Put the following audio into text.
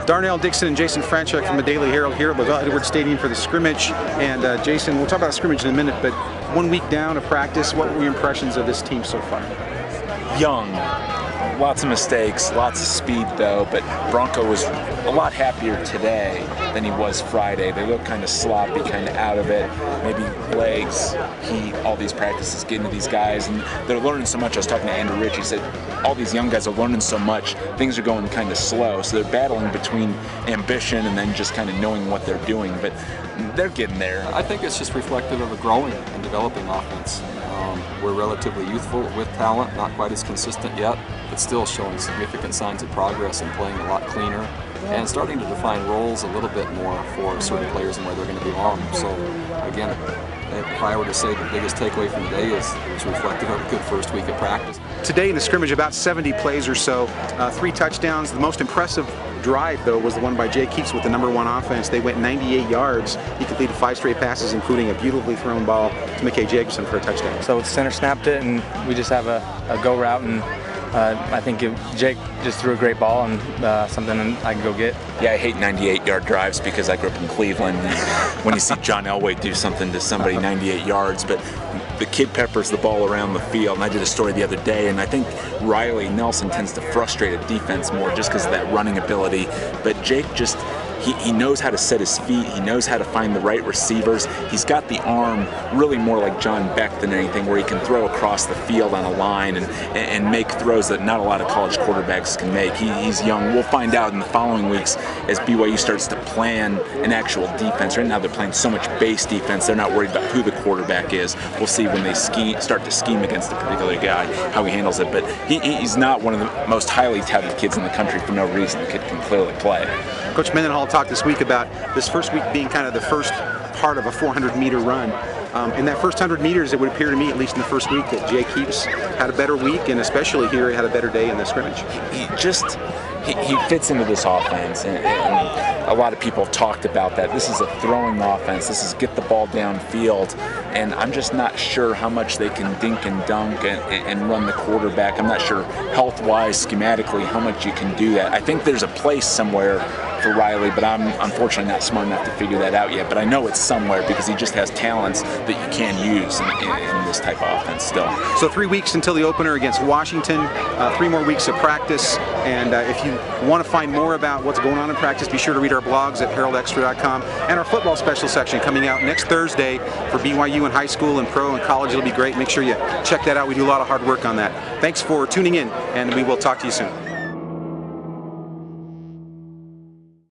Darnell, Dickson, and Jason Franchuk from the Daily Herald here at LaVelle Edwards Stadium for the scrimmage. And Jason, we'll talk about scrimmage in a minute, but 1 week down of practice, what were your impressions of this team so far? Young, lots of mistakes, lots of speed though, but Bronco was a lot happier today than he was Friday. They look kind of sloppy, kind of out of it, maybe legs, heat, all these practices getting to these guys, and they're learning so much. I was talking to Andrew Rich, he said all these young guys are learning so much, things are going kind of slow, so they're battling between ambition and then just kind of knowing what they're doing, but they're getting there. I think it's just reflective of a growing and developing offense. We're relatively youthful with talent, not quite as consistent yet, but still showing significant signs of progress and playing a lot cleaner and starting to define roles a little bit more for certain players and where they're going to belong. So again, if I were to say the biggest takeaway from today is it's reflective of a good first week of practice. Today in the scrimmage, about 70 plays or so, 3 touchdowns. The most impressive drive, though, was the one by Jake Heaps with the #1 offense. They went 98 yards. He completed 5 straight passes, including a beautifully thrown ball to McKay Jacobson for a touchdown. So center snapped it, and we just have a go route, and I think Jake just threw a great ball and something I can go get. Yeah, I hate 98-yard drives because I grew up in Cleveland. When you see John Elway do something to somebody 98 yards, but the kid peppers the ball around the field. And I did a story the other day, and I think Riley Nelson tends to frustrate a defense more just because of that running ability. But Jake just, he knows how to set his feet. He knows how to find the right receivers. He's got the arm really more like John Beck than anything, where he can throw across the field on a line and make throws that not a lot of college quarterbacks can make. He's young. We'll find out in the following weeks as BYU starts to plan an actual defense. Right now they're playing so much base defense, they're not worried about who the quarterback is. We'll see when they start to scheme against a particular guy, how he handles it. But he's not one of the most highly touted kids in the country for no reason. The kid can clearly play. Coach Mendenhall talked this week about this first week being kind of the first part of a 400-meter run. In that first 100 meters, it would appear to me, at least in the first week, that Jake Heaps had a better week, and especially here, he had a better day in the scrimmage. He fits into this offense, and a lot of people have talked about that. This is a throwing offense. This is get the ball downfield, and I'm just not sure how much they can dink and dunk and run the quarterback. I'm not sure health-wise, schematically, how much you can do that. I think there's a place somewhere for Riley, but I'm unfortunately not smart enough to figure that out yet. But I know it's somewhere because he just has talents that you can use in this type of offense still. So 3 weeks until the opener against Washington, 3 more weeks of practice, and if you want to find more about what's going on in practice, be sure to read our blogs at heraldextra.com and our football special section coming out next Thursday for BYU in high school and pro and college. It'll be great. Make sure you check that out. We do a lot of hard work on that. Thanks for tuning in, and we will talk to you soon.